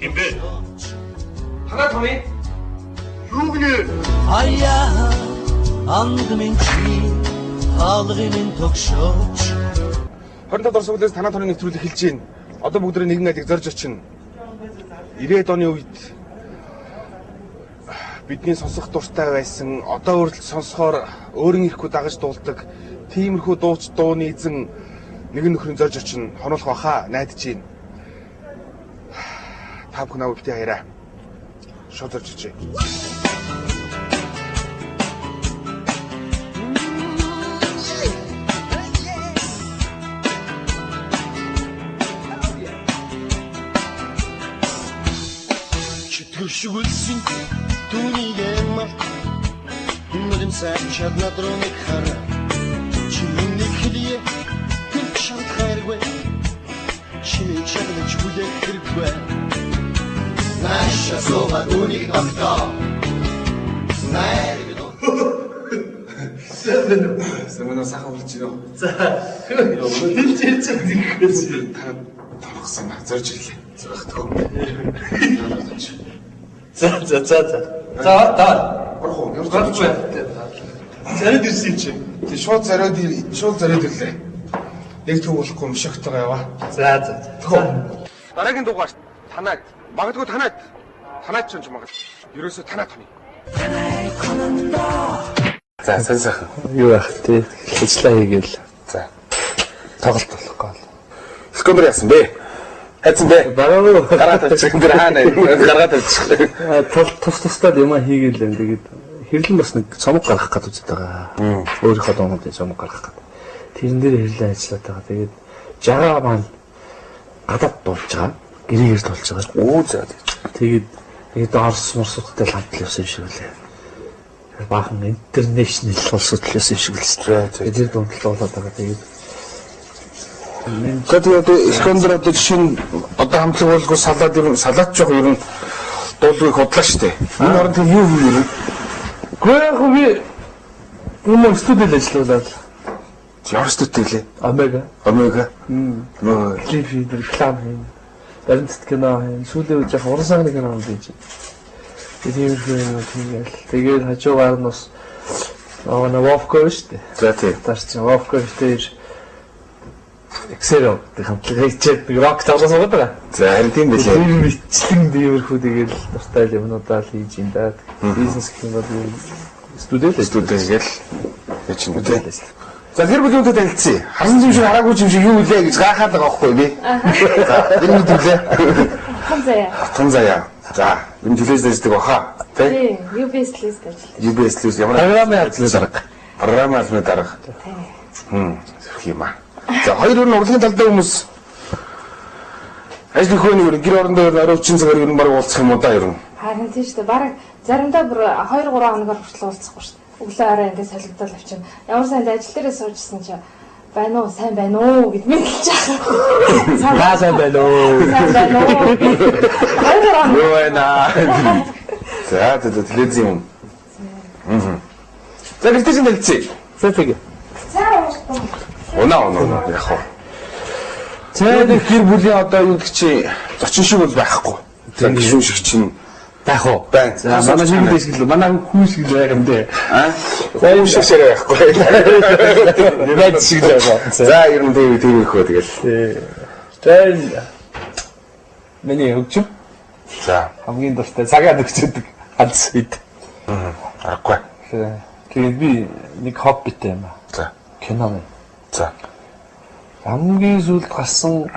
Хэмбэ? Танаа таны юу гинэ? Анд минь чи хаалгын минь тогшооч 27 дугаар сүүлээс танаа таны нэвтрүүлэг эхэлж байна. Одоо бүгд нэгэн айлыг зорж очино. 90-ад оны үед бидний сонсох дуртай байсан, одоо үргэлж сонсохоор өөрийн ирэхгүй дагаж дуулдаг тиймэрхүү дууны эзэн нэгэн нөхрийн зорж очино. Хонолох баха найдаж байна. Та бүхэн аваа бити хайраа. Шууд зорж очие. Шүглсэн түүнийг эмаа нүдэн сайчаад надруу нэг хара чиний хэлие гэрч шат хайргүй чиний чаглаж хүлээх хэрэггүй наша сова түүнийг огтоо найргдо Сэмэнэ сахан болж байна. за хөөе хэлж ирсэн Та торгосон зорж ирлээ. Зөрөгтөө. За. Орхон ямар Гацгүй. Зарид ирсэн чи. Тэг шууд зориод ирлээ. Нэг төв болохгүй юм шогтойгоо яваа. За. Дараагийн дугаар танаад. Магадгүй танаад ч юм магад. Ерөөсөө танаа тоны. За сайхан. Юу яах вэ? Ажиллаа хийгээл. За. Тоглолт болохгүй. Скондэр яасан бэ? Хайцсан бэ? Бараа Гараад тавьчих энэ хаана гаргаад тавьчих. тус юм хийгээл юм. Тэгээд хэрлэн бас нэг цомог гаргах гэдэг үзэж байгаа. Өөрийнхөө дуунуудын цомог гаргах гэдэг. Тэрэн дээр хэрлэн ажиллаад байгаа. Тэгээд жагаа маань гадаад дуулж байгаа. Гэрээгээр дуулж байгаа. Оо за. Тэгээд Орос морсуудтай хамтлал явсан юм шиг үлээ. Баахан интернэшнл улсууд л явсан юм шиг үлээ. Тэгээд дундтал болоод байгаа. Тэгээд Скондэр одоо жишээ нь одоо хамтлаг болгоо салаад жоох ер нь дуулгыг худлаа штэ. Энэ оронд юу юм бэ? Гэхдээ яг би юм студид ажиллаулаад Ямар студид лээ? Омега. Нөө TV реклам хийн. Баримтат кино хийн. Сүүлийн үед яг уран сагны кино хийж байна. Тэгээд хажуугаар нь бас Вовко шүү дээ. за тий. Тарч Вовко дээр Xero гэх хамтлаг хийчихэд нэг рок тоглосон байгаа. За харин тийм билээ. Тийм бичлэн дээрхүү тэгээд дуртай юмнуудаа л хийж ин даа. Бизнес гэх юм бол студент Гээл яч юм бэ? За тэр бүлүүнтэй танилцъя. Харсан юм шиг хараагүй юм шиг юу үлээ гэж гайхаад байгаа байхгүй би. За энэ нь үлээ. Хан заяа. За энэ телевиз дэждэг баха. Тий, UBS лист ажиллаж. UBS лист ямар програмын ажлын дарга. програм албаны дарга. Тий. Сэрх юм аа. За хоёр өөр урлагийн талдаа хүмүүс ажил хөөний гэр орондоо оройчин цагаар ер нь баг уулзах юм уу да ер нь. Харин тийм шүү дээ. Бараг заримдаа бүр 2-3 хоногор хүртэл уулзахгүй шүү дээ. Өглөө арай ингээд солигдол авчин. Ямар сайн ажил дээрээ суужсэн чи байна уу, сайн байна уу гэд мэдэлж байгаа. Сайн байна уу. Сайн байна уу. Юу байна? За телевиз юм. За гэртээ чинь дэлцээ. Сэфиг. Унаа яг хоо. За нэг гэр бүлийн одоо юу гэх чи зочин шиг бол байхгүй. Тэр гişүн шиг чинь байх уу? байна. За манай нэг дэс гэлээ. Манай хүн шиг л байх юм дээ. Хүн шиг ширээ байхгүй. Нэвэд шиг л байгаа. За ер нь тийм их хөө тэгэл. Тэр миний өгч. За Хамгийн дуртай цагаад өгчдөг ганц үед. аргагүй. Тэгээд би нэг хоббитэй юм аа. За Кино мэн. за Хамгийн сүүлд гарсан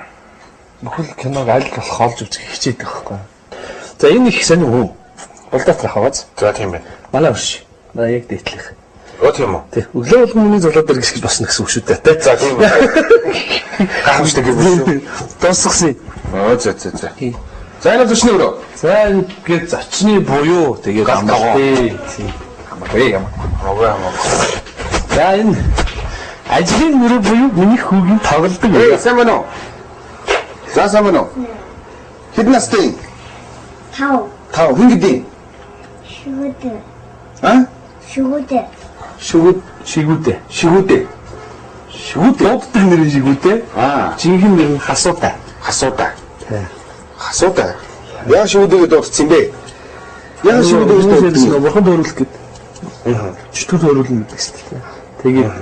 бүхэл киног аль болох олж үзэх хичээдэг байхгүй. За энэ их сонир хөө. Болдоот хаваац. за тийм байна. Манай өрш. Манай яг дээтлэх. Оо тийм үү. Тий. Өглөө болгон миний золоод дэр гэж босно гэсэн үг шүү дээ. За тийм үү. Гахамжтай гэр. Дуусгасан. Оо за. За энэ зочны өрөө. За ингээд зочны буюу тэгээд амгалтай. Хамаагүй. За энэ ажлын нэр буюу миний хүүгийн тоглодог юм. Сайн байна уу? За сайн байна уу? Хэд настай? Тав. Хэн гэдэг? Шүгүүдэ. А? Шүгүүдэ. Шигүүдэ. Шүүд дууддаг нэр шигүүдээ. Жинхэнэ нэр нь хасуутай. Хасуудаа. Тий. Хасуудаа. Яа шүүдэгээ дуудсан бэ? Яа шүүдэгээ дуудсан? Бурхан дөөрүүлэх гээд. Чөтгөр дөөрүүлнэ гэдэг шүү дээ. Тэгээд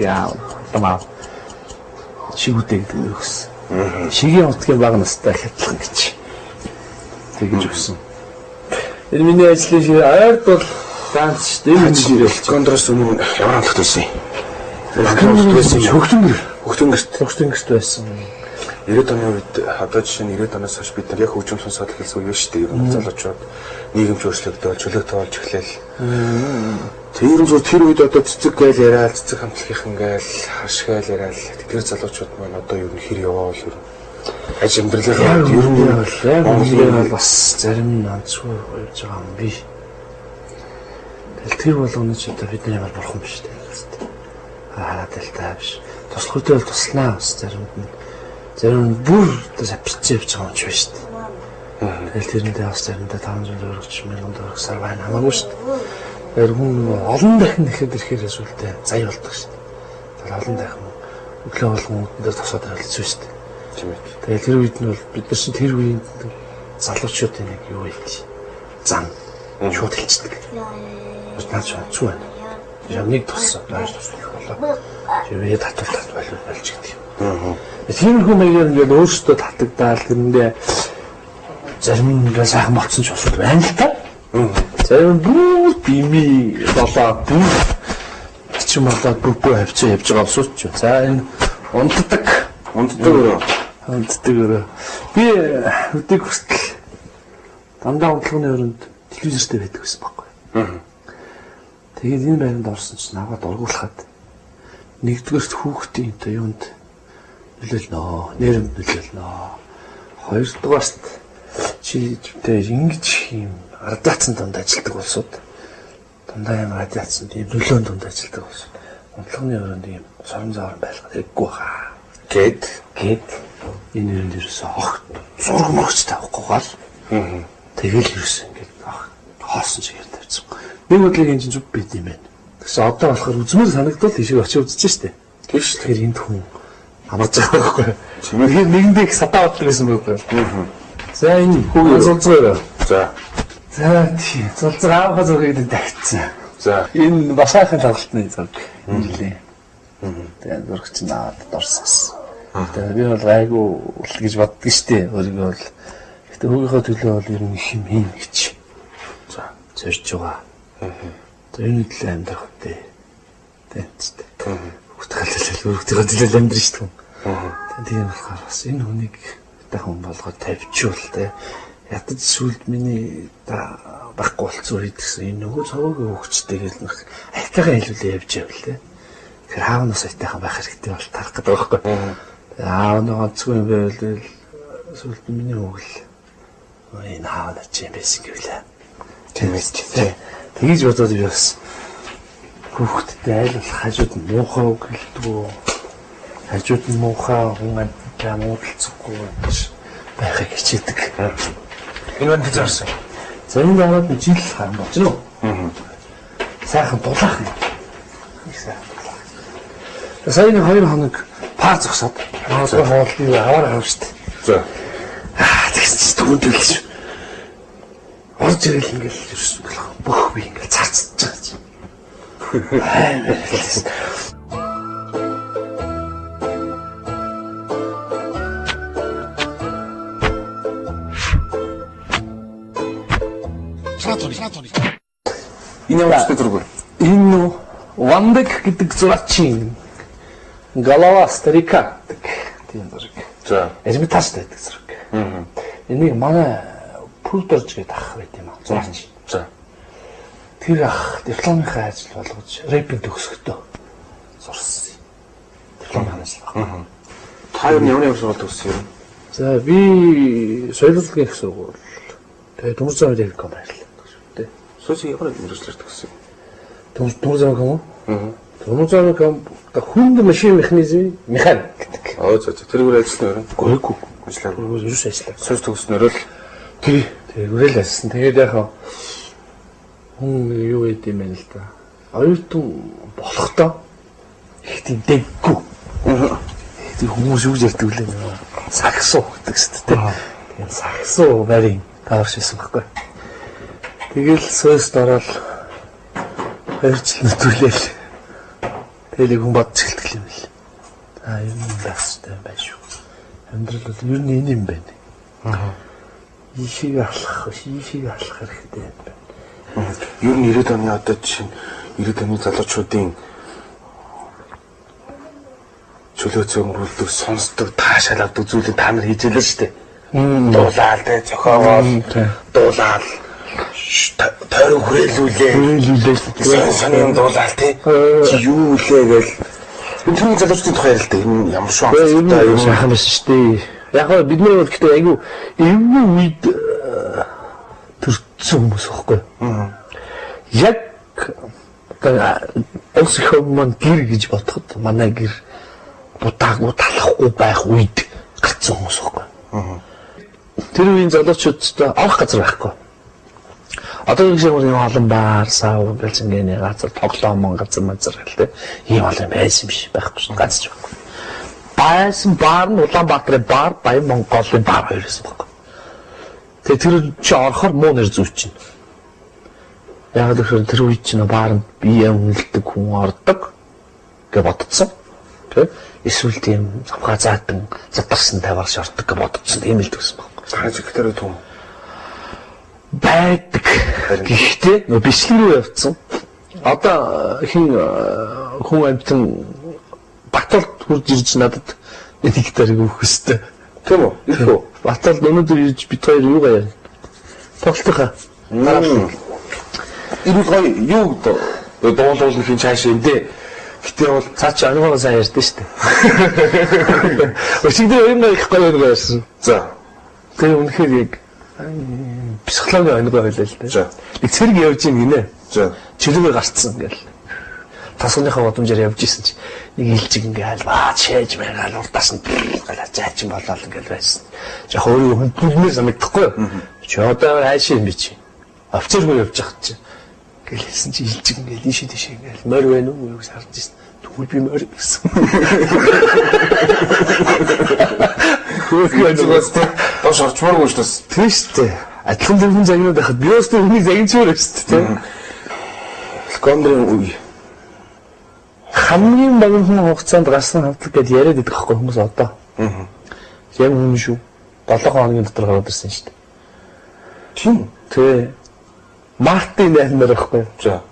яа тамаа шигүүдээ гэдэг нь өгсөн. Шигийн утгын баг настай хятлан гэж. Тэгж өгсөн. Энэ миний ажлын шиг ойрд бол ганц шүү дээ. Энэ ширээ. Контраст өмнө ямар амтлагт байсан юм? Хөгтөнгөрт байсан. 90-ад оны үед одоо жишээ нь 90-ад оноос хойш бид нар яг хөгжим сонсоод эхэлсэн үе шүү дээ. Ер нь залуучууд нийгэм өөрчлөгдөөл, чөлөөт тоолж эхлэв. Тэр үед одоо цэцэг гээл яриад, цэцэг хамтлагийнхан гээл хашгаал яриад тэдгээр залуучууд маань одоо ер нь хэр яваал ер нь аж амьдралаа ер нь бас зарим нь онцгой явж байгаа юм би. Тэр болгоно ч одоо бидний ямар бурхан биш дээ. Талтай биш. Туслахтай бол тусланаа бас зарим нь бүр одоо сапчиж явж байгаа юм ч биш шүү дээ. Тэгэл тэрэндээ бас заримдаа 500 төгрөг 1000 төгрөг сар байна хамаагүй шүү дээ. Тэр хүн олон дахин ирэхэд ирэхээр сүлдээ зай болдог шүү дээ. Тэр олон дахин өглөө болгон өдөрт тосоод байлцсан шүү дээ. Тийм ээ. Тэгэл тэр үед нь бол бид нар чинь тэр үеийн залуучуудын нэг юу вэ? Зан шууд хэлцдэг. Наач чуу байна. Ямиг туссан байж тусах болоо. Живээ татвалт болж гэдэг юм. Тийм хүн маягаар ингээд өөрсдөө татагдаал тэрэндээ зарим нь сайхан болцсон ч усуд байна л та. Зарим бүр бими болоо бүр чим болоод бүгөө хавцаа явж байгаа усууч ч. За энэ унтдаг өрөө. Би өдөрт хүртэл дандаа унтлагын өрөөнд телевизэртэй байдаг гэсэн байхгүй. Тэгээд энэ байранд орсон чинь наваад ургуулхад нэгдүгээрт хүүхдийн одоо юунд нөлөөлнө, нэрэмд нөлөөлнө. Хоёрдугаарт чи ингэж юм радиацсан донд ажилладаг болсууд дандаа юм радиацсан тийм нөлөөнд донд ажилладаг болсууд унтлагын өрөөнд юм сорон зовор байлгаад хэрэггүй хаа. Гэт энэ өрөөнд ерөөсөө огт зураг мөрч тавихгүй гал. Тэгэл ерөөсөө ингэж хоосон чигээр тавьсан. Нэг бодлыг энэ чинь зүг бит юм байна. Тэгээс одоо болохоор үзмэр санагдвал тийшээ очиж үзэж штэ. Тийм шүү. Тэгэхээр энд хүн амарч байгаа байхгүй. Тэгэхээр нэгэндээ их садаа болдог гэсэн байхгүй. За энэ хүүгээ зулцгаараа. За тийм. Зулцгаа аавха зургийг тавьчихсан. За энэ басаахын тоглолтны зураг нэлээ. Тэгээд зураг чинь аваад дорсгосон. Тэгээд би бол гайгүй гэж боддог штэ. Өөрийгөө бол гэтээ хүүгийнхээ төлөө бол ер нь их юм хийн гэж. За зорж байгаа. Энэ үйл амьдрах үү? Тэнцтэй. Хөтгөлөл өргөдгөө зэлэл амьдрын шүү дээ. Тийм болохоор бас энэ хүнийг дахин болгоод тавьчихвал те. Ядаж сүлд миний байхгүй болцсон үед гэсэн энэ нөгөө цаваагийн хөвгчтэй гэл нэг айтайхан хэлүүлээ явж байвал те. Тэгэхээр хаанаас айтайхан байх хэрэгтэй бол тарах гэдэг байхгүй. Аав нэг онцгүй юм байвал сүлд миний өгөл энэ хаана ч юм байсан гэвлээ. Тийм ээ. Тэгж бодоод би бас хүүхдтэй айлуулах хажууд нь муухай үг хэлдэг. Хажууд нь муухай хүн амттай муудалцахгүй гэж байхыг хичээдэг. Энэ байна гэж харсан. За энэ дараад нь жил харна болж байна уу? Сайхан дулаах юм. Сайн 2 хоног пар зогсоод хоолой хоолны аваар авчихсан. За. Тэгсэн чинь түгэндэлж. Орж ирэл ингээл ерөөс бүх би ингээл царцж байгаа чинь. Энэ ямар зураг вэ? Энэ Вандек гэдэг зурагчин. Голова старика гэдэг тийм зураг. За. Эрмитажтай гэдэг зураг. Энийг манай Пүлдорж гэдэг ах байт юм аа. Зурагч. За. Тэр ах дипломынхаа ажил болгож рэпинг төгсөхдөө зурсан. Дипломын ажил баг. Та ямар сургууль төгссөн юм? За би соёлын их сургууль. Тэгээ Төмөр зам техникум байрлал. Тэ. Сүүлийн ямар мэргэжлэр төгссөн? Төмөр зам юм уу? Төмөр зам хүнд машин механизм механик гэдэг. За тэр үгээр ажилласан юм. Гойгүй. Ажиллаа. Юус ажиллаа. Сүүл төгснөөр л тэргүүрэл ажилласан. Тэгээд яхаа хүн юу гэдэг юм бэ л да. Оюутан болохдоо их тийм дэггүй. Тэг хүмүүс юу ярьдаг лээ нөө. Саксуу гэдэг шүү дээ. Тэгээд саксуу барин таарч ирсэн байхгүй. Тэгэл сөөст ороод 2 жил нөтүүлээл. Тэгэл хүн бодож эхэлдэг юм л. Ер нь бастай байх шүү. Амьдрал бол ер нь энэ юм байна. Ишиг алах хэрэгтэй юм байна. Ер нь 90-ад оны одоо жишээ нь 90-ад оны залуучуудын чөлөөцөн бүрддэг сонсдог таашаал авдаг зүйлийг та нар хийж ялаа шүү дээ. Дуулаал тэ зохиогоол дуулаал тойрон хүрээлүүлээ. Сони юм дуулаал тэ. Юу лээ гээл. Энэ хүн залуучдын тухай ярил л дээ. Энэ ямар шүү амттай юм шахам биш шүү дээ. Яг нь бидний бол гэхдээ айгүй эвгүй үед төрсөн хүмүүс байхгүй. Яг улс их хүмүүс гэр гэж бодоход манай гэр будаагүй талахгүй байх үед гарцсан хүмүүс байхгүй. Тэр үеийн залуучуудтай авах газар байхгүй. Одоо нэг шиг юм олон баар сав гэлцэнгэний газар тоглоомон газар гэлтэй ийм олон байсан биш байхгүй шүү ганц ч байхгүй. Байсан баар нь Улаанбаатарын баар, Баян Монголын баар хоёр байсан байхгүй. Тэгээ тэр чи орохоор муу нэр зүүч чинь. Яг л тэр үе чинь баарнд бие үнэлдэг хүн ордог гэж бодсон. Тэ? Эсвэл тийм завхаазаатан задарсан таваарш ордог гэж бодсон. Тийм л төсөн байхгүй. Хаач ихтэй түн байдаг. Гэхдээ нөө бичлэг рүү явцсан. Одоо хин хүн амтан Баталд хурж ирж надад нэг гитарыг өгөх өстэй. Тийм үү? Ихөө. Баталд өнөөдөр ирж бит хоёр юу гаяа. Тоглохоо. Энэ гоё юу дуулуулны хин цааш юм дээ. Гэтэ бол цаа чи анигоо сайн ярьдэн штэ. Өчигдөр юм их гоё юм байсан. За. Тэгээ үнэхээр яг психологи анигоо байлаа л дээ. За. Нэг цэрэг явж ийн гинэ. За. Чөлөөгөө гарцсан ингээл. Тасгийнхаа бодомжоор явж исэн чи нэг илжиг ингээл чээж байгаал урдаас нь галаа заачин болоод ингээл байсан. Яг өөрөө хүндлэмээр санагдахгүй юу? Чи одоо хайш юм би чи. Офицергүй явж байгаа чи. Ингээл хэлсэн чи илжиг ингээл ийшээ тийшээ ингээл морь байна уу гэж харж ирсэн. Тэгвэл би морь гэсэн. Хөөе зүгээс тэ доош орчмооргүй шүү дээ. Тийм шүү дээ. Адилхан дөрвөн загнууд байхад би өөртөө хүний загинчмаар шүү дээ. Кондрын үе. Хамгийн богино хугацаанд гарсан хамтлаг гэж яриад идэх байхгүй хүмүүс одоо. Яг юм шүү. 7 хоногийн дотор гараад ирсэн шүү дээ. Тийм. Тэ. Мартин наймаар байхгүй. За.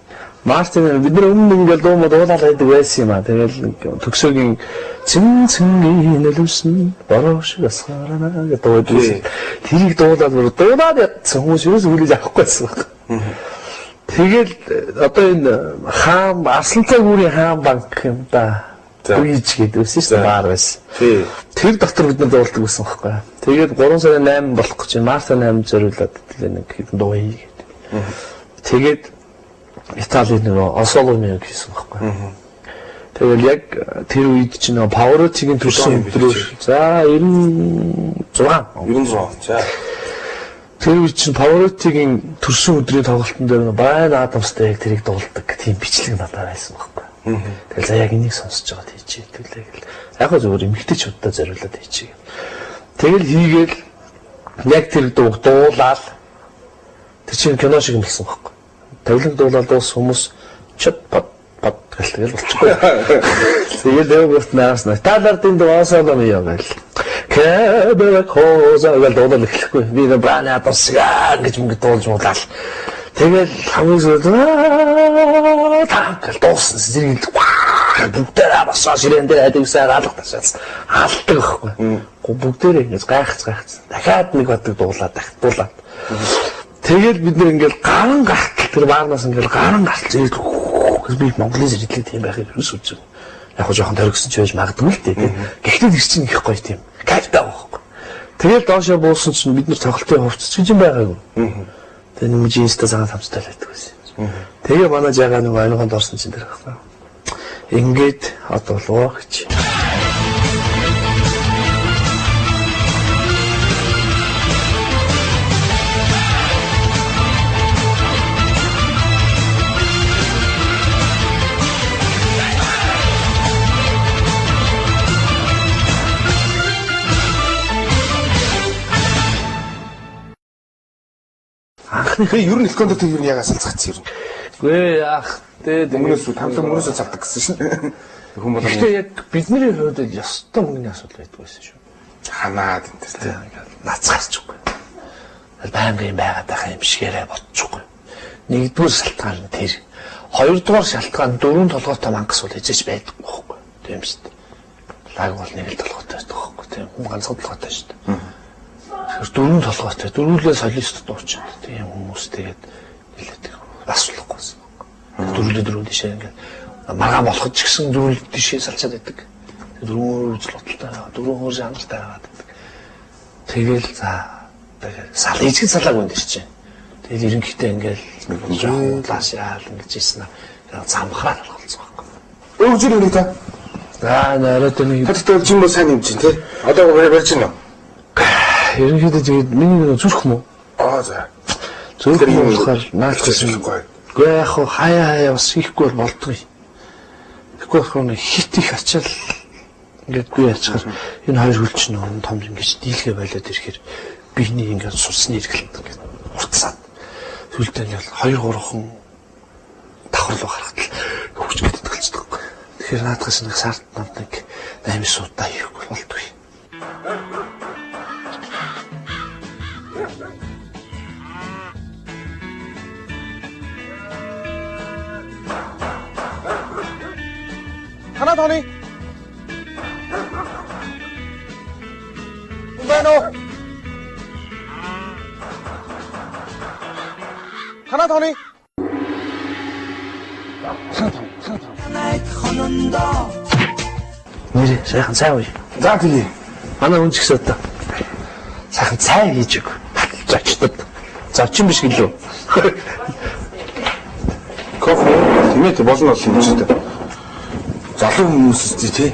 Мартин бид нар өмнө ингээл дуулаад байдаг байсан юм аа. Тэгэл төгсөөгийн цэнцэнгийн нөлөөсөн бороо шиг асгарана гэдэг дуулсан. Тэрийг дуулаад ядсан хүмүүс юус үлээж авахгүйсэн байна. Тэгэл одоо энэ хаан Арсланцай гүүрийн хаан банк юм да. Үеж гэдэг үсэн шүү дээ баар байсан. Тий. Тэр дотор бид нар дуулдаг байсан байхгүй. Тэгээд 3 сарын 8 болох гэж Март 8 зориулаад нэг хэдэн дуу хий гэдэг. Тэгээд Италийн нэг Осолоны гэсэн байхгүй. Тэгэл яг тэр үед чинь Паворотигийн төрсөн өдрөөр за 96. За. Тэр үед чинь Паворотигийн төрсөн өдрийн тоглолтын дээр Брайан Адамстай яг тэрийг дуулдаг тийм бичлэг надад байсан байхгүй. Тэгэл за яг энийг сонсож байгаа тийчээ төлөө гэл. Яг гоо зөвөр эмгэгтэйчудаа зориулаад тийчээ. Тэгэл хийгээл яг тэр дуулаад тэр чинь кино шиг юм болсон байхгүй. Тавилан дуулаад дуус хүмүүс чод бод гэлтэл болчихгүй. Тэгээд дэвгэрт наас талардын дуусаад юм яа гэл. Кэбэг хозаа гэл дуулаад эхлэхгүй. Би нэг Брайан Адамсгаа гэж мөнгө дуулж муулаад. Тэгэл хамгийн сүүлд таакал дууссан зэрэг бүгдээ басаа ширээн дээр адивсаа галах ташаас алдаг байхгүй. Бүгдээ ингэж гайхацсан. Дахиад нэг бодог дуулаад дахиулаад. Тэгэл бид нэр ингээл гаран гартал тэр баарнаас ингээл гаран гартал гэж би Монголын зэрэглээ тийм байхыг юус үзв. Яг хоо жоохон төрөгсөн ч байж магадгүй л дээ. Гэхдээ тэр чинь их гоё тийм кайфтай байхгүй. Тэгэл доошоо буусан чинь бид нар тоглолтын хувцас гэж юм байгаагүй. Тэгээ нэг жинстэй цагаан хамттай л байдаг байсан. Тэгээ манай жагаа нэг анигонд орсон чинь тэр байхгүй. Ингээд одоо лоо гэж. яах Тэгээ ер нь электронд тэр ер нь ягаад салцгац юм. Гүй яах те Мөнгөөс тамлан мөнгөөс цавдаг гэсэн шин. Хүмүүс гэхдээ яг бидний хувьд ёстой мөнгөний асуудал байдаг байсан шүү. ханаад энэ тэр Нацгарчихгүй. Байнгын байгаад байгаа юм шигээрээ бодчихгүй. Нэгдүгээр шалтгаан нь тэр. Хоёрдугаар шалтгаан дөрөв толгойтой мангас бол эзэж байдаг байхгүй. Тийм шүү дээ. Лаг бол нэг л толгойтой байдаг байхгүй. Тийм хүн ганцхан толгойтой шүү дээ. Тэгэхээр дөрөв толгойтой дөрвөлээ солист дуучаад тийм хүмүүс тэгээд хэлээд бас болохгүйсэн. Дөрвөлөө дэшээ ингээд маргаан болоход ч гэсэн дөрвөл дэшээ салчаад байдаг. Дөрвөн үзэл бодолтой дөрвөн хөр жанртай байгаад байдаг. Тэгэл за сал ижиг салааг үнд ирчээ. Тэгэл ерөнхийдөө ингээл жаалаас яал ингэж ийсэн замхраа болцсон байхгүй. өвжир үү та. За нараад нэг Хаттай болж юм бол сайн юм чинь тий. Одоо барьж байна уу? ерөнхийдөө тэгээд миний зүрх мө. За. Зүрх мө болохоор наач гэсэн. гоё. Гэхдээ яг хаяа бас хийхгүй болдгоо. Тэгэхгүй болохоор хит их ачаал ингээд би ячаар энэ хоёр хөлч нөө том ингэж дийлгээ болоод ирэхээр биений ингээд сусны эргэлт ингээд уртсаад сүлдээ ингээд 2-3 давхар руу гарахад хөвч гэдэг болчихдог. Тэгэхээр наадахаас нэг сард намдаг 8 суудаа хийхгүй болдгоо. 하나 더니. Bueno. 하나 더니. Нэр сайхан цай ууя. За тэгээ. Манай хүн ч гэсэн одоо сайхан цай хийж өг. Зочдод. Зочин биш гэлөө. Кофе тэмээ болно болсон юм чинь. Залуу хүмүүс үстэй тий.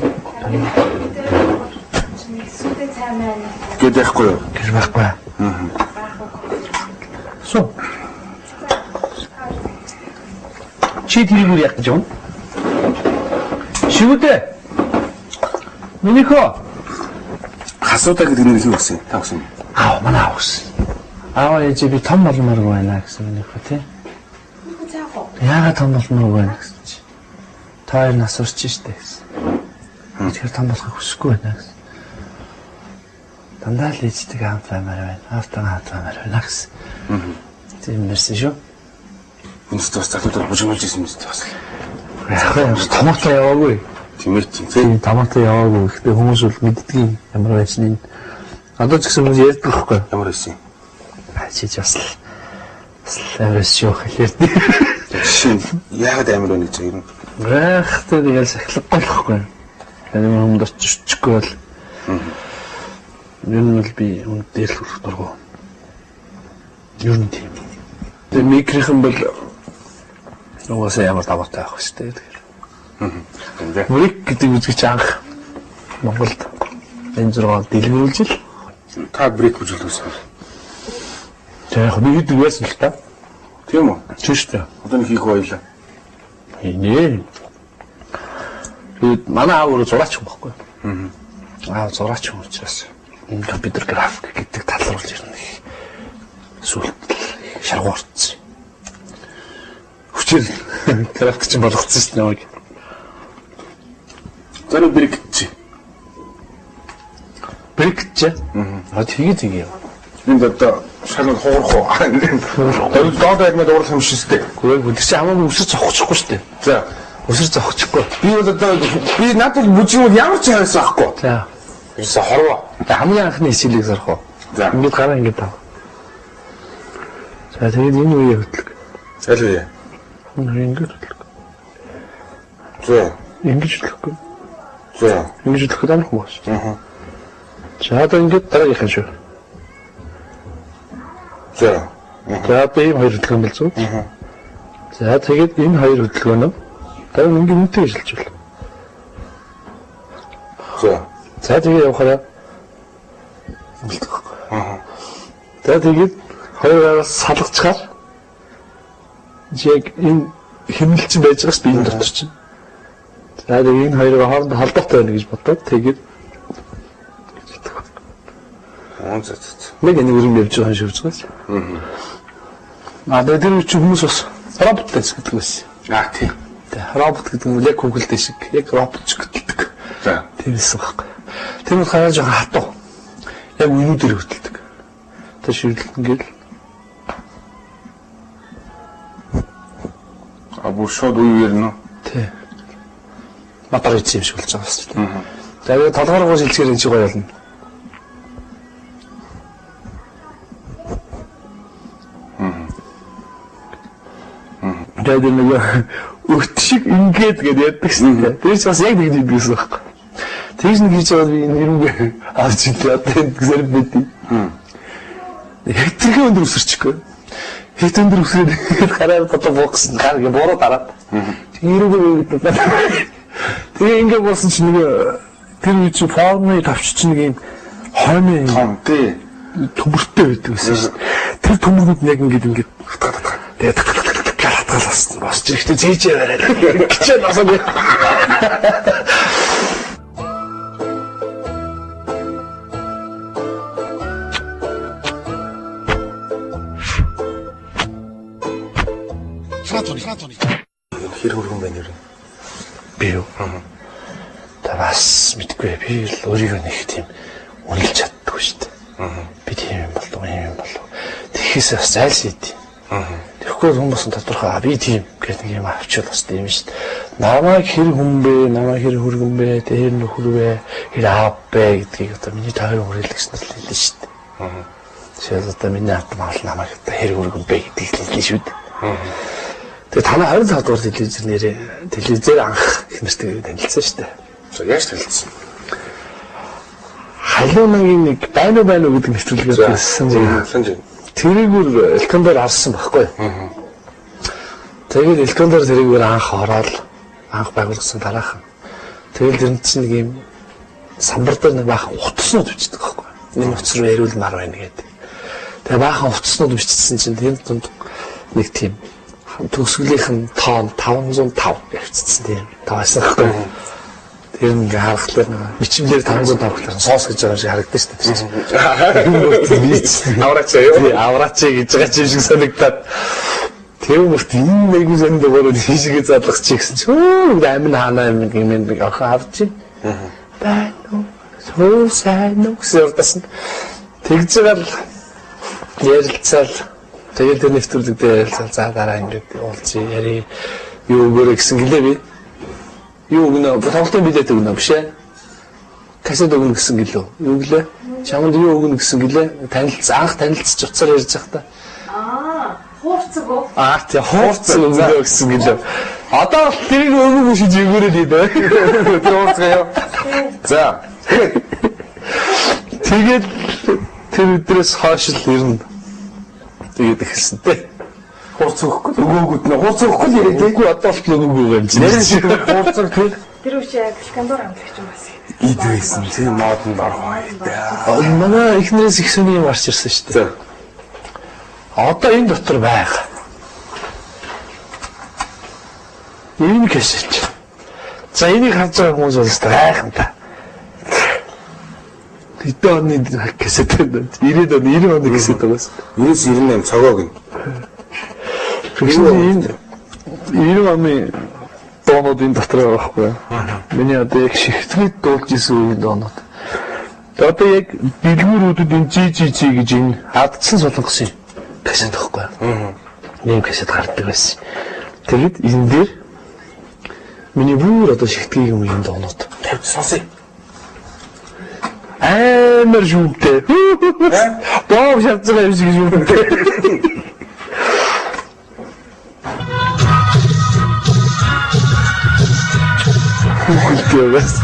Сүдэ цай маань Гээд яахгүй юу? Гэж байхгүй. Суу. Чи тэрийг яг гэж юм. Шивдэ. Минийхөө Хасуудаа гэдэг нэр юу гэсэн? Та гэсэн. аа манай аавс. Аава ээж би том болмоор байна гэсэн минийхөө тий. цаах уу? Яагаад том болмоор байна гэсэн чи. Та хоёр нас урч штэ гэсэн. Тэгэхээр том болохыг хүсэхгүй байна гэсэн. Дандаа л ээжтэй хамт баймаар байна. Автаа хамт баймаар байна гэсэн. Тийм мэрсэн шүү. Энэс бас залуудад бужигмалж ирсэн мэт бас. Яг томоотой яваагүй. Тэмээ чинь тий. Тийм томоотой яваагүй. Гэхдээ хүмүүс бол мэддгийг ямар байсныг. Одоо ч гэсэн хүмүүс ярьдаг байхгүй. Ямар байсан? Чиж бас амарс шүү хэлэрдэг. Жишээ нь яагаад амар байна гэж ер нь. Гайхтай тэгэл сахилахгүй болохгүй. Тэгээд хүмүүс оччихгүй бол ер нь бол би хүн дээр л хүрэх дургу. Ер нь тийм. Тэгээд микрофон бол угаасаа ямар даваатай байх вэ тэгээд. Мөрик гэдэг үзэгч анх Монголд энэ 6 дэлгэрүүлж л Та брейк бүжүүлсэн. за яг би хэд байсан л та. Тийм үү? Чиштэй. Одоо нэг хийх байлаа. Нэ. Тэгээд манай аав өөрөө зураач юм баггүй. Аав зураач юм учраас энэ компьютер график гэдэг тал руу л ирнэ. Сүлт шаргуурцсан. Хүчээр график чинь болгоцсон шүү дээ нэг. Зэрэг брейк чи. Брикч. Тэгээ. Энд одоо шалгал хуурах уу? Тэр доод аймаг дуурлах юм шиг үстэй. Гэхдээ бид чинь хамаагүй өсөр зогсчихгүй шүү дээ. За. Өсөр зогсчихгүй. Би бол одоо би надад бүжигмэл ямар ч хайсан байхгүй. За. Юуса хорвоо. Хамгийн анхны хичээлийг зарах уу? За. Ингээд гараа ингээд тав. За тэгээд энэ үеийг хөтлөг. Аль вэ? Ингээд хөтлөг. За. Ингэж хөтлөхгүй. За. Ингэж хөтлөх амарх мөн шүү. Аа. За одоо ингээд дараагийнхан шүү. За. За одоо ийм хоёр хөдөлгөөн бол зүг. За тэгээд энэ хоёр хөдөлгөөн нь дараа нь ингээд үнтэй шилжүүл. За. За тэгээд явахаараа. За тэгээд хоёроос салгачаар яг энэ хэмнэлцэн байж байгаас би энэ дотор чинь. За тэгээд энэ хоёроо хоорондоо холбоотой байна гэж бодоод тэгээд За. нэг нэг өрөм явж байгаа юм шиг үзгээс. Тэгээд тэр үчи хүмүүс бас робот гэж гэдэг байсан. Тийм. Робот гэдэг нь яг Google-тэй шиг яг робот ч гэдэг. За. Тэрсэн байхгүй. Тэр нь хараа жоохон хатуу. Яг үнүүдээр хөдөлдөг. Тэр шивдэлт ингээл бүр шууд үеэр нөө. тий. Матар хийх юм шиг болж байгаа шүү дээ. Тэгээд толгойроо шилжгээр энэ шиг гоё болно. Тэгээд нэг өрт шиг ингээд гээд яддаг шүү дээ. Тэр чинь бас яг нэг юм байсан байхгүй. Тэгж нэг хийж байгаа би энэ хэрүүгээ авч ирлээ. Одоо энэ зэрэг мэдээ. Хэтрхэн өндөр өсөрчихгүй. Хэт өндөр өсрээд хараад одоо бокс гар гээ бороо дараад. Тэрүүгээ мэдээ. Тэгээ ингээд болсон чинь нэг тэр үе чи формыг тавьчих нэг юм хойны Том тий. төмөртэй байдаг гэсэн шүү дээ. Тэр төмөрүүд яг ингээд тэгээ хатгалаас босч ирэхдээ зээжээ бараад гिचээ насаа. Хэр хөргөн байна юу? Би юу? Бас мэдгүй. Би л өөрийгөө нэг тийм үнэлж чаддаггүй шүү дээ. Би тийм юм болов юм болов. Тэгэхээс бас зайлшгүй. Тэгэхгүй хүмүүс тодорхой би тийм гэх нэг юм авчвал бас тийм шүү дээ. Намайг хэр хүн бэ? Намайг хэр хөргөн бэ? Тэр нөхөр бэ? Хэр аав бэ гэдгийг одоо миний тойрон хүрээлэгч нар л хэлнэ шүү дээ. Тэгэхээр одоо миний аав маал намайг одоо хэр хөргөн бэ гэдгийг хэлнэ шүү дээ. Тэгээ танай 25 дугаар телевизээр нэрээ телевизээр анх их нэртэй танилцсан шүү дээ. За яаж танилцсан? Халуунагийн нэг байна уу гэдэг нэвтрүүлгээр байсан. Тэрийгүр Элкондор харсан байхгүй. Тэгээд Элкондор тэрийгүр анх ороод анх байгуулсан дараахан. Тэгэл тэр чинь нэг юм самбар дээр нэг баахан утаснууд бичдэг байхгүй. Энэ утас руу яриулмаар байна гэдэг. Тэгээ баахан утаснууд бичсэн чинь тэр дунд нэг тийм төгсгөлийнх нь тоон 505 явцсан тийм таваасан байхгүй. Тэр ингээ харахад бичмээр 505 гэхлээр соос гэж байгаа шиг харагдаж шүү дээ. Авраач юу? Авраач гэж байгаа шиг санагдаад. Тэр мөрт энэ нэг зөнд өөрөө хийшгээ задлах чи гэсэн чи амин хаана юм гэмээр нэг охин авч. Байна уу? Суу сайн уу гэсэн удасан. Тэгж байгаа л ярилцаал. Тэгээд тэр нэвтрүүлэг дээр за дараа ингээд уулзъя яри юу өгөөрэй гэсэн гэлээ би. Юу өгнө? Тоглолтын билет өгнө биш ээ. Касет өгнө гэсэн гэлөө. Юу гэлээ? Чамд юу өгнө гэсэн гэлээ. Анх танилцж уцаар ярьж байхдаа. Хуурцаг уу? Тийм хуурцаг өгнө гэсэн гэлээ. Одоо тэрийг өгөөгүй шиж өгөөрэй дээ. Тэр хуурцаг юу? За. Тэгээд тэр өдрөөс хойш л ирнэ. Тэгээд ихсэн дээ. Хурц өгөхгүй нэ хурц өгөхгүй л яриад Үгүй одоо л өгөөгүй юм чинь. нэр шиг хурцаг тэр Тэр үчи яг Элкондор амлагч юм бас. ид байсан тийм модонд орох байлаа. Манай эхнэрээс их сүний юм арч ирсэн шүү дээ. Одоо энэ дотор байга. Энэ кэсэж. За энийг харж байгаа хүмүүс бол гайхамтай. Хэдэн оны кэсэж байна? 90 оны кэсэж байгаас. 98 цогоог нь. Энэ 90 оны доонууд энэ дотор байгаа байхгүй. Миний одоо яг шигтгэд дуулж исэн үеийн доонууд. Тэгээд одоо яг дэлгүүрүүдэд энэ GGG гэж энэ алдсан солонгос юм. Кэсэж байхгүй. Ийм кэсэж гардаг байсан. Тэгэд энэ дээр миний бүр одоо шигтгэгийн үеийн доонууд тавьж сонсъё. Амар шүмтэй. Боо шатж байгаа юм шиг шүмтэй. Гэрээс.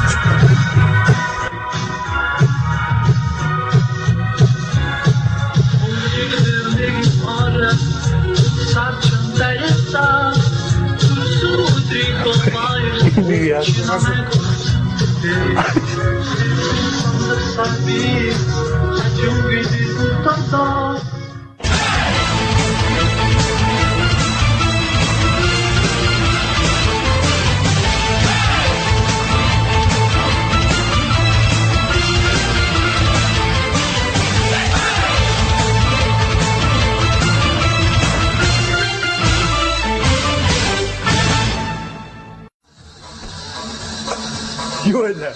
байна.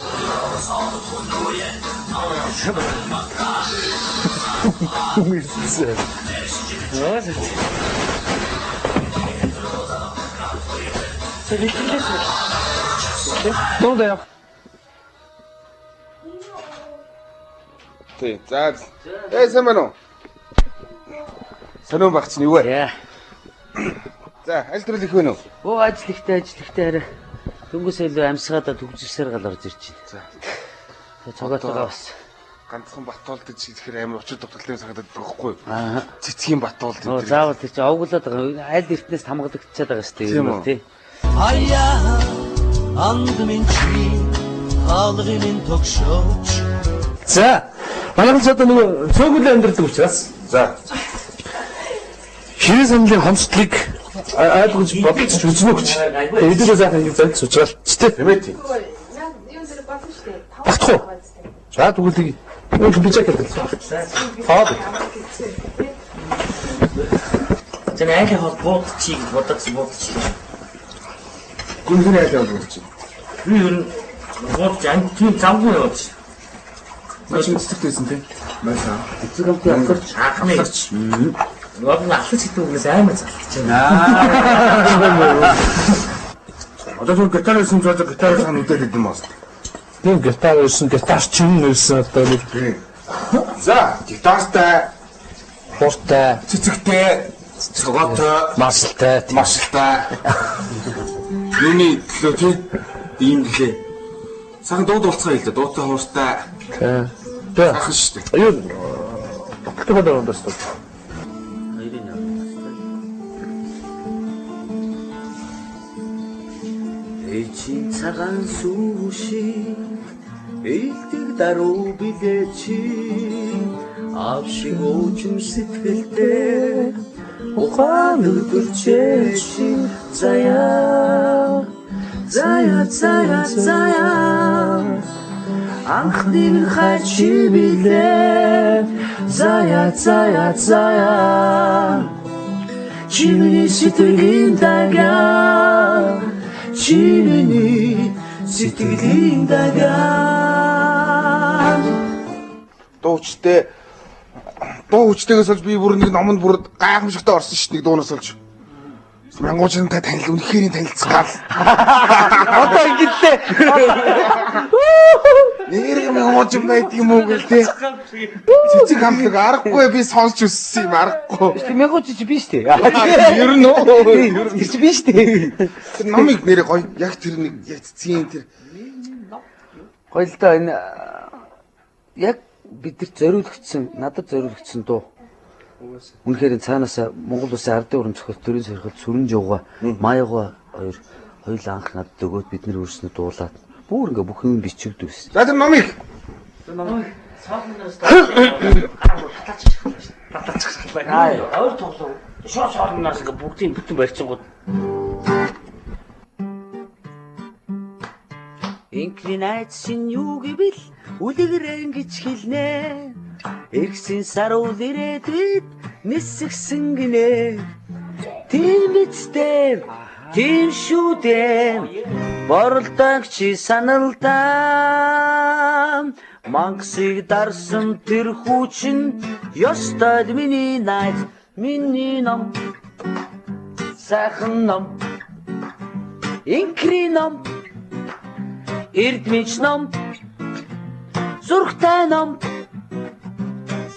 Мэрсэн. Донда яа. Тий. За. Сайн байна уу? Сонирн багч нь юу вэ? Яа. За, ажил төрөл их байна уу? Оо ажиллахтай арай. Дөнгөс илүү амьсгаадаа төгжсээр гал орж ирж байна. За. Цогоотойгоо бас. Ганцхан Батуулд гэж хэлэхээр амар очир тогтолтын санагдаад байхгүй юу? Аа. Цэцгийн Батуулд Оо заавал тэр чинь овглоод байгаа. Аль эртнээс хамгаалагдчихад байгаа шүү дээ. Тийм үү? Тий. Аяа анд минь чи хаалгын минь тогшооч За. Манайхан ч одоо нөгөө цөөхөлөө амьдрал учраас. За. Ширээ сандлын хомсдлыг ойлгож бодож үзнэ гэж. Эдгээр сайхан ингэ зайд суучгаал ч тийм ээ тийм. Юу зэрэг болно шүү дээ. Багтах уу? За тэгвэл юу би чек хийх. Фаад. Зэн айлын хол буудчих бодогч буудчих. Гүнзгий айлаа болж байна. Би ер нь буудч анги тийм замгүй яваач. Маш мэдсэгтэйсэн тийм. Баясаа. Эцэг хамтын авахч хаахнаж. Наад нь алхаж идэгнээс аймаг залхиж байна. Одоо зөв гитар хийсэн ч одоо гитар сайн үдээд идэм бас. Тийм гитар ирсэн, гитарчин ирсэн одоо нэг. За, гитартай, Хуртай, цэцэгтэй, цогоотой, маршалтай. Юуны төлөө тийм ийм гэлээ. Сайн дууд болцгоо хэлээ. Дуутай хууртай. Тэ. Ах шүү дээ. Юу? Тогтмол ондорстой. Эчин цагаан сүүши элдэг даруу билээчи авшиг өөчм сэтгэлдээ ухаан өдөрчээчи заяа анхдын хачи билээ заяа чимний сэтгэлийн дагаа Чимний сэтгэлийн дагаа Дуу хүчтэйгээс олж би бүр нэг номонд бүр гайхамшигтай орсон шүү дээ дуунаас олж. Мянгуучтай танил үнэхээр танилцгаал. Одоо ингэдэй. Нэр мянгууч байд юм уу гэлтэй. Цэцэг хамтлаг аргагүй би сонсч өссөн юм аргагүй. Мянгууч чи биш үү? Ер нь Чи биш үү? тэр номыг нэрээ гоё яг тэр нэг яг цэцгийн тэр Гоё л да энэ яг бидэрт зориулагдсан, надад зориулагдсан дуу. Үнэхээр цаанаасаа Монгол Улсын ардын уран зохиол төрийн сорилт сүрэн жууга, Маяга хоёул анх надад өгөөд бид нэр өөрснөө дуулаад бүр ингээ бүх юм бичигдвэс. За тэр номыг Өөр тоглоо. Шоо шоорноос ингээ бүгдийн бүтэн барьчихгууд. Инклинацийн юу гэвэл үлгэрэн гэж хэлнэ. Эргэсэн сар үл ирээдүйд нисгсэн гинэ. Тийм бицтэй, тийм шүү дээ. Боролдогч саналдаа мангасыг дарсан тэр хүүчин ёстой миний найз, миний ном, сайхан ном, инкри ном, эрдмич ном, зургтай ном,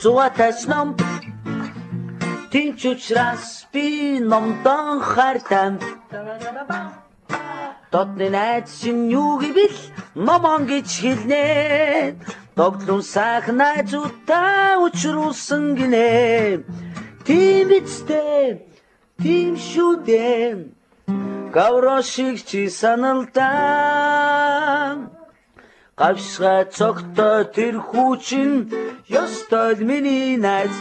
зугатайч ном, тэнч учраас би номдон хайртай. Дотны найз чинь юу гэвэл номон гэж хэлнэ. Тоглон сайхан найзуудаа учруулсан гинэ. Тийм бицтэй, тийм шүү дээ. Гаврошиг чи саналдаа гавшгаа цогтой тэр хүүчин ёстой миний найз,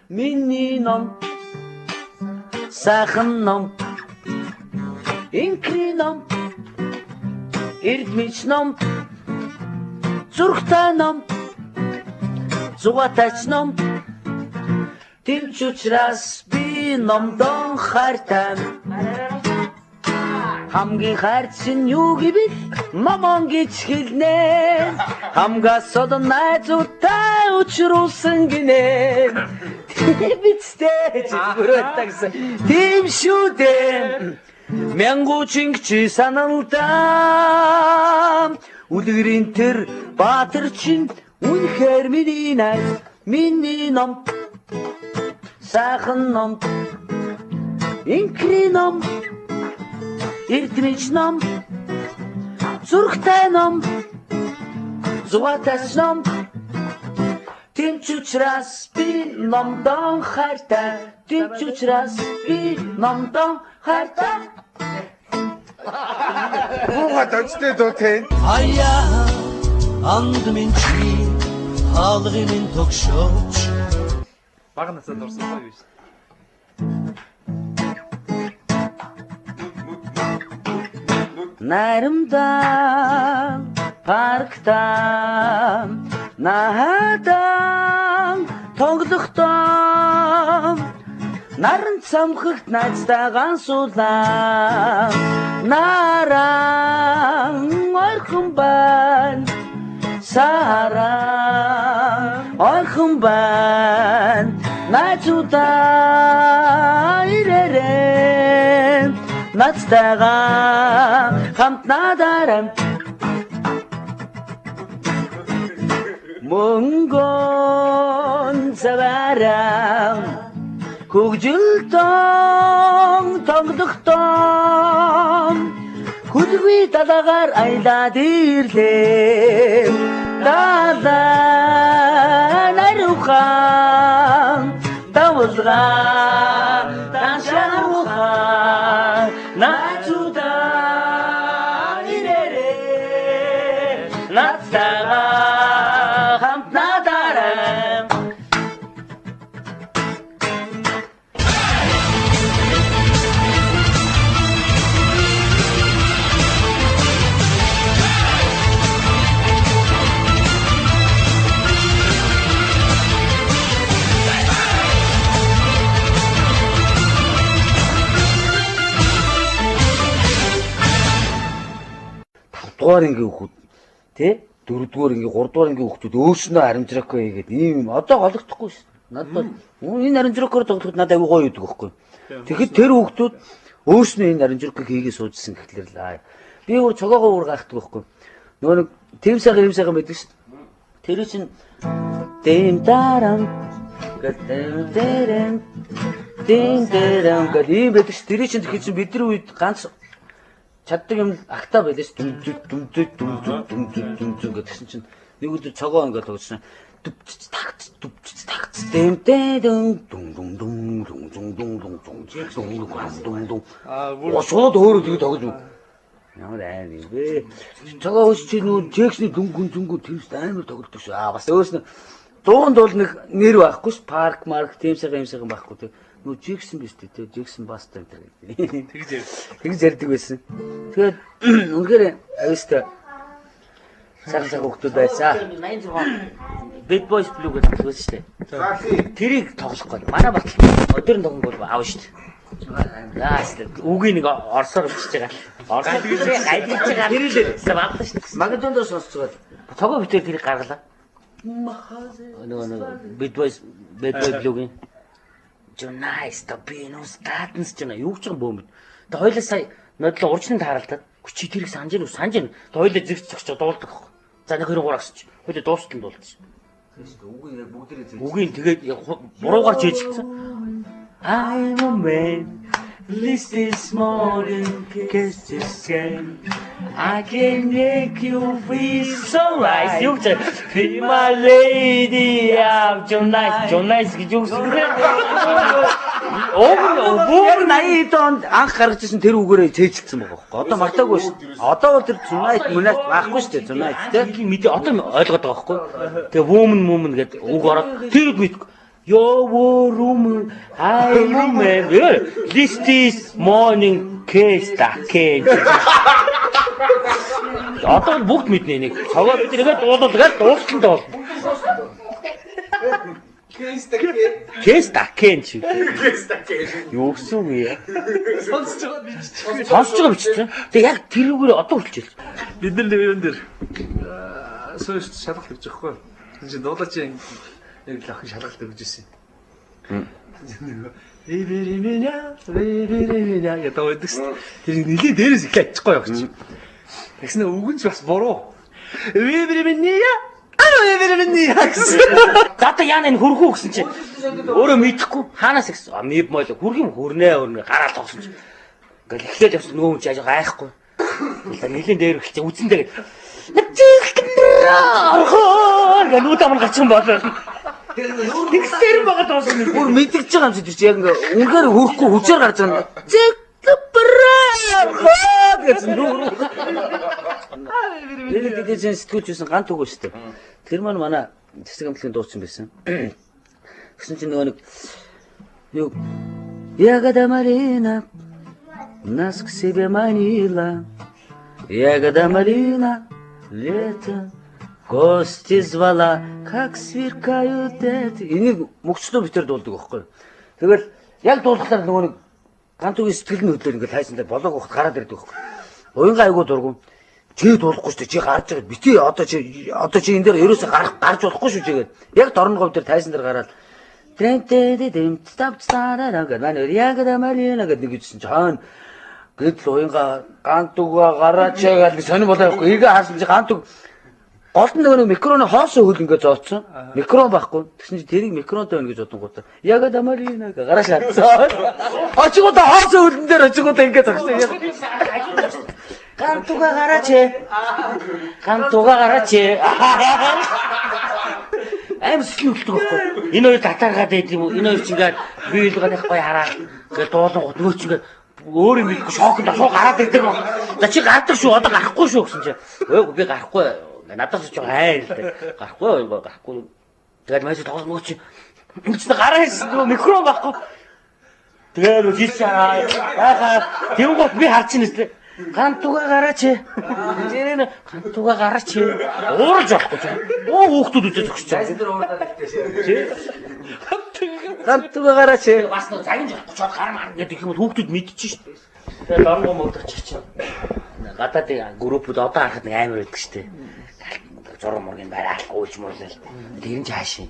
миний ном, сайхан ном, инкри ном, эрдмич ном, зургтай ном, зугатайч ном, тэмч учраас би номдон хайртай. хамгийн хайрчин юу гэвэл номон гэж хэлнэ. Хамгаас олон найзуудтай учруулсан гинэ. Бицтэй зүрхтагсан. Тийм шүү дээ. Мянгуучин чи саналдаа. Үлгэрийн тэр баатар чин үнэхээр миний найз, миний ном. Сайхан ном. Инкри ном. Эрдэнэч ном. Зүрхтэй ном. Зугатай ном. Тэмч учраас би номдон хайртай. Тэмч учраас би номдон хайртай. Буугаад очтой дөө тэн. Аяа анд минь чи хаалгын минь тогшооч Бага насанд орсон цаг биш. Найрамдан парктан наадан тоглохдоо наран цамхагт найзтайгаан суулаа наран ойрхон байна саран ойрхон байна найзуудаа ирээрээ найзтайгаа хамт надарам мөнгөн заварам хөгжилтөн тоглохдоо хүлгүй далаагаар аялаад ирлээ далаа нарухан тавлгаа таншарухан найзуда ирээрээ найзтайгаа хамт надарам дугаар ангийн хүүхэд тий дөрөвдүгээр ангийн гуравдугаар ангийн хүүхдүүд өөрснөө харамжракко хийгээд ийм одоо гологдохгүй ш. Надад энэ харамжраккоор тоглоход надад аягүй гоё өгдөг байхгүй. Тэгэхэд тэр хүүхдүүд өөрснөө энэ харамжракко хийгээ суужсэн гэхлээр л би өөр цогоогоо өөр гайхдаг байхгүй. Нөгөө нэг тэм сайхан байдаг ш. Тэр чинь дэм дарам гэдэм дэрэн гэдэг ийм байдаг ш. Тэр чинь тэгэхээр бидний үед ганц чаддаг юм агтаа байлаа ш. Дүмдү гэдгсэн чинь нэг өдөр цогоо ингээд тогсон. Дүвч тагц дэмтэй дүн шууд өөрөө тэгээ тогж ямар айн бэ цогоо өсч нүү Джексны дүнгүн тэрс амар тоглодог ш. Бас өөрснө дууганд бол нэг нэр байхгүй ш. Парк марк тийм сайхан байхгүй тэг. Нүү Джексон биз дээ. Джексон бастай гэдэг. Тэгж ярьдаг байсан. Тэгээд үнэхээр авьяастай сайхан хүүхдүүд байсан. 86 Bad Boys Blue гэдэг л шүү дээ. Тэрийг тоглох гээд манай батал өдөр нь тоглох бол аав шүү дээ. Үгүй нэг орсоор бичиж байгаа. Орсоор гэж айдж байгаа. Тэр л багтаа шүү дээ. Магадондоо сонсцгоо. Цогоо битэр тэрийг гаргалаа. Нөгөө Bad Boy Blue-гийн Jonas Topinus Statens ч юу ч юм бөөмд. Тэ хоёлаа сая нодлоо урьдчилан тааралдаад чи тэрийг санаж байна. Тэ хоёлаа зэгц зогч дуулдаг. За нэг 23 агсч. Хоёлаа дуустал дуулдаг. Үгүй яг бүгдээ үгүй тэгээд буруугаар чийжчихсэн. I'm a man. This is morning kiss this game. I can make you feel so right. You say, be my lady of Jonas. Jonas гэж юу гэсэн бэ? Өөр наид донд анх гаргаж ирсэн тэр үгээрээ чийжчихсэн байгаа байхгүй. Одоо мартаагүй шүү. Одоо бол тэр Jonas мөнэс байхгүй шүү дээ. Jonas тийм мэдээ одоо ойлгоод байгаа байхгүй. Тэгээ woman гэдэг үг ороод тэр үг мэдгүй. Your room, I remember. This is morning kiss that cake. Одоо бүгд мэднэ нэг. Цогоо бид нэгээд дуулаад дууссан доо. Кэстакен чи. Юу гэсэн үг яа? Сонсож байгаа бичлээ. Тэг яг тэрүүгээр одоо хүрчээл. Бид нар нэг юм дээр сууж шалгалт өгч байгаа хгүй. Тэр чинь дуулаачийн яг л охин шалгалт өгч ирсэн. Эвэримэна гэдэг байдаг шүү. Тэр нэлийн дээрээс их ачихгүй явах чинь. Тэгснэ үгэн ч бас буруу. Эвэримэна гэсэн. Зата яана энэ хөрхүү гэсэн чи өөрөө мэдэхгүй хаанаас ихсэн. Амиб мойл хүрх юм хөрнээ гараад тогсон чи. Ингээл эхлээд явсан нөгөө хүн чи ажиг гайхгүй. Тэгэл нэлийн дээр ихтэй үзэндээ гэ нүүд аман гарчин болоо. Тэгсээр байгаа доос нь бүр мэдэрч байгаа юм чи тэр чи яг ингээ үнээр хөрөхгүй хүчээр гарч байгаа. гэсэн нүүр. Тэгээд сэтгүүлжсэн гант үг шүү дээ. Тэр манай засаг хамтлагийн дуучин байсан. Гэсэн чинь нөгөө нэг юу Ягода Марина нас к себе манила. Ягода Марина лето гости звала, как сверкают эти. Энийг мөгчдөө битэр дуулдаг байхгүй. Тэгэл яг дуулахлаар нөгөө нэг гант үгийн сэтгэл нь хөдлөөр ингээд хайсандаа болоог ухт гараад ирдэг байхгүй. Уянга айгуу дургуун. Чи дуулахгүй шүү дээ. Чи гарч байгаа. Бити одоо чи энэ дээр ерөөсө гарч болохгүй шүү чигээд. Яг дорн говь дээр тайсан дээр гараад дэм стапстараа гэдэг маань Ягода Марина гэдэг нэг үзсэн чи хаана гэтэл уянга гант үгээ гараач гэдэг сонир болоо байхгүй. Эгээ хаасан чи гант үг гол нь нөгөө микроны хоосоо хөл ингээд зооцсон. Микрон байхгүй. Тэгсэн чи тэрийг микронтой байна гэж бодонгууд. Ягода Марина гэж гараа шаардсан. Очигоо хоосоо хөлн дээр очигоо ингээд зогсон. Кантуга гараач. Кантуга гараач. Аим сэтгэлтэй байхгүй. Энэ хоёр татаргаад байд юм уу? Энэ хоёр ч ингээд бие л гаахгүй хараа. Ингээд дуулангууд нөгөө ч ингээд өөр юм хэлэхгүй шокнд асуу гараад ирдэг баг. За чи гардаг шүү. Одоо гарахгүй шүү гэсэн чи. Өөг би гарахгүй. Надаас ч хайр л дээ. Гарахгүй. Тэгээд маш тоглоом чи. Энд гараа хийсэн нөгөө микрон байхгүй. Тэгээд хийч яахаа. Тэнгуут би харж байна тест. Кантуга гараач. Тэрэн кантуга гараач. Уурж авахгүй ч. Хүүхдүүд үтээ зогсож байгаа. Кантуга гараач. Бас нэг загинж авахгүй ч гар мар гэдэг юм бол хүүхдүүд мэдчихэж шүү дээ. Тэгээд дорноо модорч чинь. Гадаад группуд одоо харахад нэг амар байдаг шүү дээ. Зураг мургийн бараал ууж муурлал. Тэр нь хаашийн.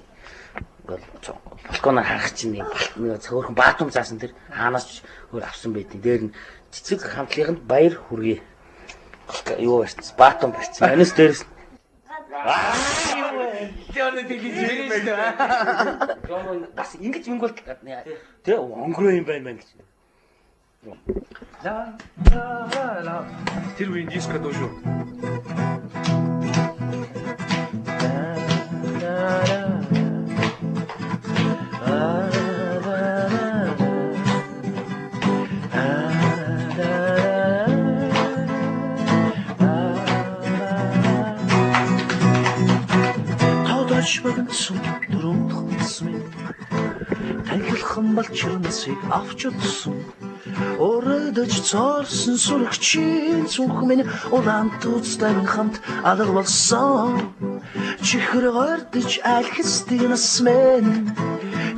Ингээл балконоор харах чинь нэг цөөхөн баатум заасан тэр хаанаас өөр авсан байдیں۔ Дээр нь цэцэг хамтлаганд баяр хүргэе. Юу барьсан? Баатум барьсан. Анис дээрс. Тэонэ дэлгэж ирсэн шүү. Гомон бас ингэж мингүүл тэ онгороо юм байна гэж. ла. Тэр үеийн диско дуу шүү. Багцсан дөрөв хонсон танхилхан балчирнасыг авч удсан өрөөдөж цоорсон сүрэгчийн зүнх минь улаан туцтай хамт алга болсон чихэр гордож альхистыг нас минь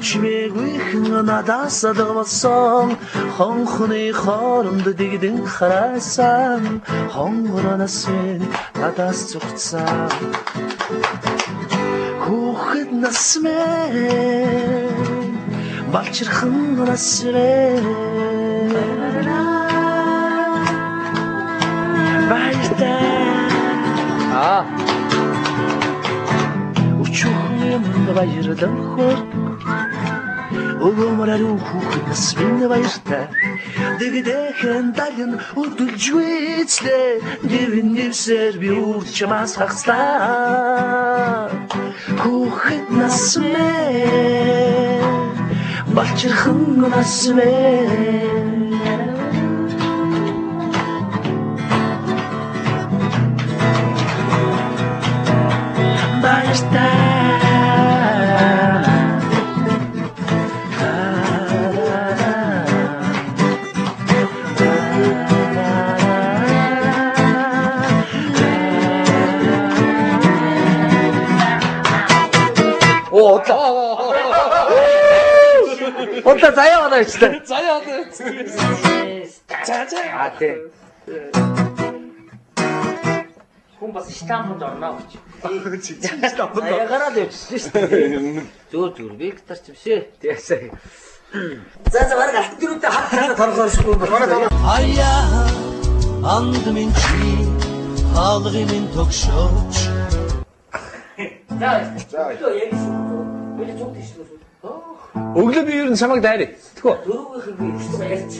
чимээгүйхэн надаас алга болсон хонхны хооронд дэгдэн хараасан хонгороноос минь надаас зүгцсан Хүүхэд нас минь балчирхан нас минь баяртай өчүүхэн баярлан хордог өгөөмөрөөр хүүхэд нас минь баяртай дэгдэхэн далин өдөлж үйцлээ дэвэн нэвсэр би үрчмас хагслаа Хүүхэд нас минь балчирхан нас минь баяртай Удаа заяа ороо ичтэй. Заяа. Аа тий. Хүн бас штампнд орно гэж. Аягараа л явчихсан шүү дээ. Зүгээр би гитарч биш ээ. Тийшээ. За баг альтернативтэй хамтдаа торгоошгүй байна. Аяа анд минь чи хаалгын минь тогшооч. За яг үгүй зүг тийш үү. Өглөө би ер нь чамайг дайраа. Тэгвэл Дөрөвгийнх нь хэлсэн ярьж.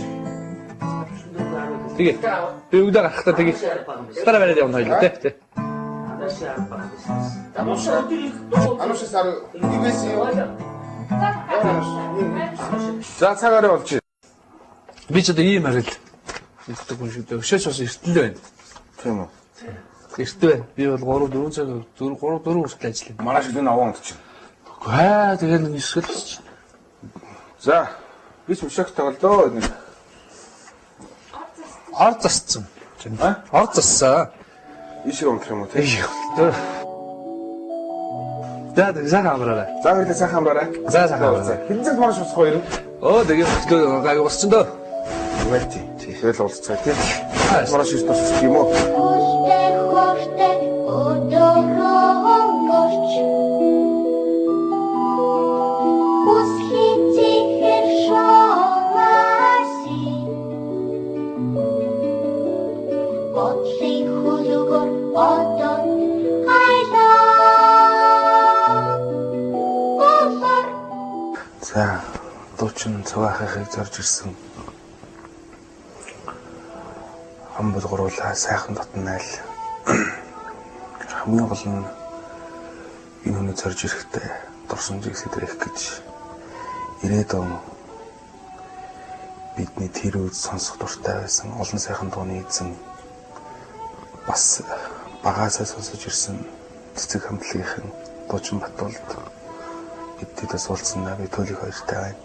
тэгээ. Би өглөө гарахтаа тэгээ. Дараа бариад явна хоёул тий. Ануш сар ивэс юу? За цагаараа болж байна. Би ч одоо ийм харил. Ирдэг хүн шиг дээ. Өшөөч бас эртэл байна. Тийм үү? Эртэл байна. Би бол 3 4 цаг 4 хүртэл ажиллана. Манай шиг энэ аваад чинь. Гаа тэгээд нэг эсвэл За би ч мшигт тоглоо. ор засцсан. Ор зассан. Ишиг өмтрэх юм уу тий? За сайн хамраарай. За хоёулаа сайхан амраарай. За сайн хамраарай. Хинзэл марш усах хоёр. Тэгээд өглөө гайг уссан дөө. Үгүй тий. Тэгэл уулзцаа тий. Марш иш тусчих юм уу? Хоште одорогоч. Усхити хершоваси. Ботлы хулугор одон хайла. За дуучин цаваахыг зорж ирсэн. Хамбал гуруулаа сайхан дотн найл. Хамгийн гол нь энэ хүний зорж ирэхдээ дурсамжийг сэтрэх гэж ирээд он бидний тэр үед сонсох дуртай байсан олон сайхан дууны эзэн бас багаасаа сонсож ирсэн цэцэг хамтлагийнхан дуучин Батуулд бидээс уулзсан би төлөв хоёртай байна.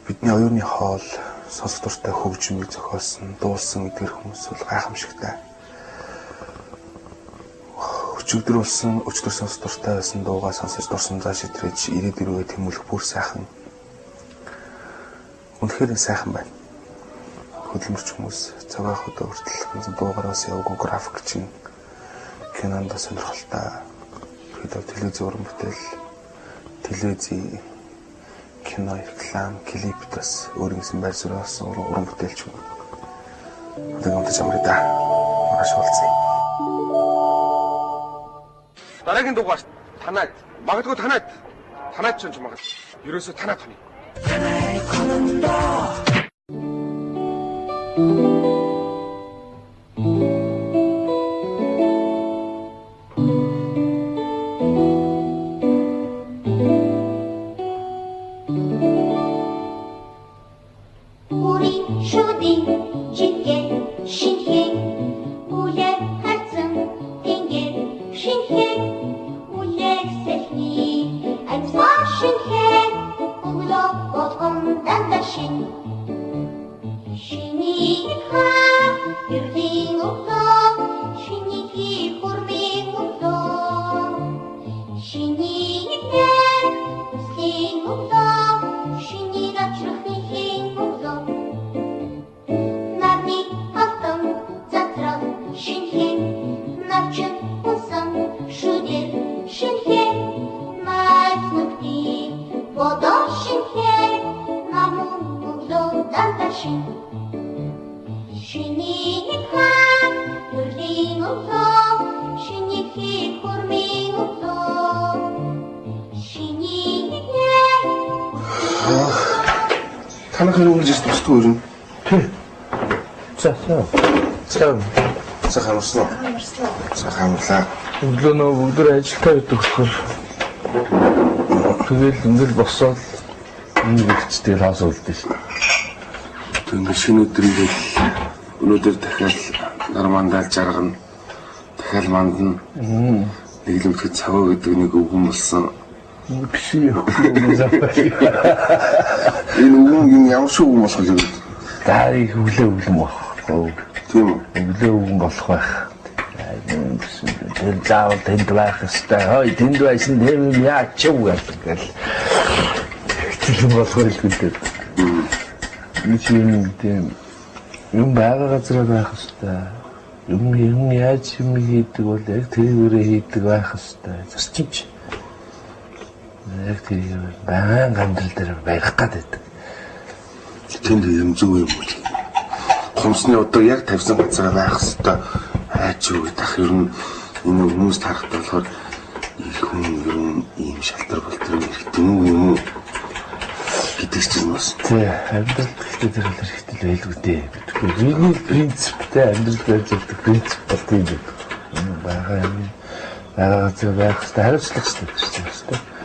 Бидний оюуны хоол сонсох дуртай хөгжмийг зохиолсон, дуулсан эдгээр хүмүүс бол гайхамшигтай. Өчигдөр сонсох дуртай байсан дуугаа сонсож дурсамжаа шитрэж ирээд ирвээ тэмүүлэх бүр сайхан. Үнэхээр сайхан байна. Хөдөлмөрч хүмүүс цагаах өдөө хүртэл дуугараас яваагүй график чинь кинонд сонирхолтой. Тэгээд телевиз уран бүтээл, телевизийн кино, реклам, клипт бас өөрийнхөө байр суурьас уран бүтээлч юм. Одоо гомдож амраа да. Маш болцсон. Дараагийн дугаар танаад. Магадгүй танаад. Танаад ч юм магад. Ерөөсөө танаад таны. 우리 슈딩 짙게 신해 울레 하쯤 땡게 신해 울레 세히 안서 신해 울러 보통 단다신 신이하 유딩 울러 신이히 훌밍 울러 신이해 스팅 울러 신이가 추히히 울러 나비 어떤 자트럼 신해 나춘 우선 슈딜 신해 말씀이 모두 신해 나무 물로 단다신 신이가 열린 울러 신이히 굴밍 울러 신이의 Танахын үрж ирсэн тусдаг өрн. За. За хамарсан уу? За хамарлаа. Өглөө нөө бүгд ажилтаа гэдэг болохоор тэгэл ингээл босоод энэ гэдэгчтэй хаос үлдээ шүү дээ. Ингээд шинэ өдөр ингээд өнөөдөр дахиад нормандал жаргана. Дахиад мандна. Нэглэмтгэж цаваа гэдэг нэг үгэн болсон. Биш юм. Энэ үгэн юм ямар шиг үгэн болох юм бэ? Дарыг өглөө болох. Тийм үү? Өглөө үгэн болох байх. Тэр заавал тэнд байх ёстой. Хой тэнд байсан юм яа ч юу гэл. юм болохгүй л гэдэг. Тийм тийм юм байгаа газар байх хэвээр. Юм яаж юм хийдэг бол яг тэрүүрээ хийдэг байх хэвээр. Зарчимч. Яг тэр баян амьдрал дээр барих гэдэг. Тэнд юм зүг юм бол. Хумсны удаг яг тавьсан газар байх хэвээр. Айч юу гэдэг ер нь энэ хүмүүс тарахт болохоор их хүн ер нь ийм шалтар болтер хэрэгтэй юм уу? Гэдэг чинь бас. Тий, амьдрал гэхдээ тэр л хэрэгтэй байлгүй дээ. Бидний принциптэй амьдрал байж байгаа принцип бол тийм үү. Бага юм. Бага зөв байх хэрэгтэй хариуцлагатай шүү дээ.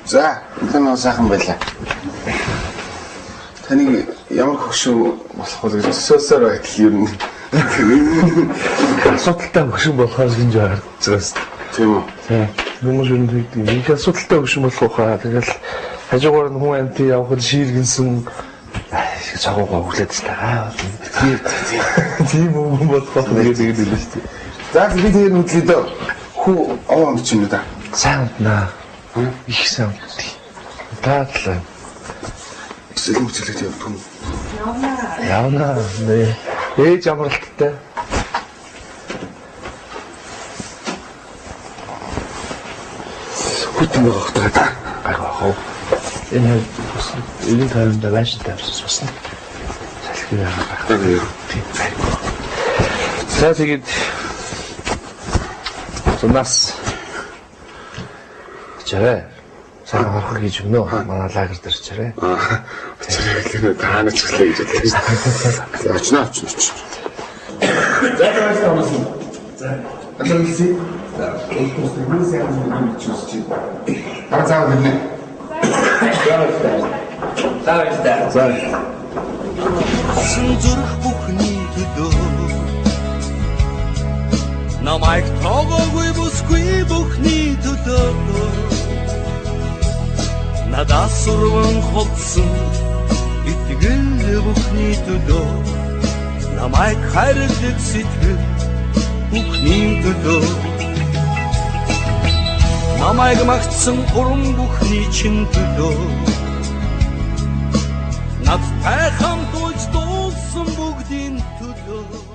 За, энэ нь сайхан байлаа. Таны ямар хөшөө болох вэ гэж төсөөлсөөр байтал ер нь асуудалтай хөшөө болохоор гэж харагдаж байгаа. тийм үү? Тийм. Хүмүүс юу гэдэг юм. Их асуудалтай хөшөө болох хаа. Тэгэл хажуугаар нь хүн амт явахад шииргэнсэн их цагуугаа хүлээд таа. Тийм юм болох гэдэг юм л шүү дээ. За, би тэгээд үтлээ дөө. Хүү овоо юм чинь үү да. Сайн наа. Их сайн. Таатлаа. Сэлмүцэлээд явдаг юм. Явна. Нэ. Ээж амралттай. Хүтэн байгаа та. Айгаа. Энэ энэ тайван да байж тавьсан басна. Салхи яагаад байх. Тийм айгаа. За тэгээд зунаас чараа сайн харах гэж өгнө. Манай лагер дээр чараа. Чирээ таана чиглээ гэж хэлсэн. Очно. За тааш. За. Алиси. За, энэ сайн юм чүсч. Бацаа гэнэ. За. Сүнзүрх бүхний төдөө намайг тоогоогүй бүсгүй бүхний төдөө надаас сурван холдсон итгэл бүхний төдөө намайг хайрлах сэтгэл бүхний төдөө намайг магтсан урам бүхний чин төдөө надтай хамт ууж дуулсан бүгдийн төдөө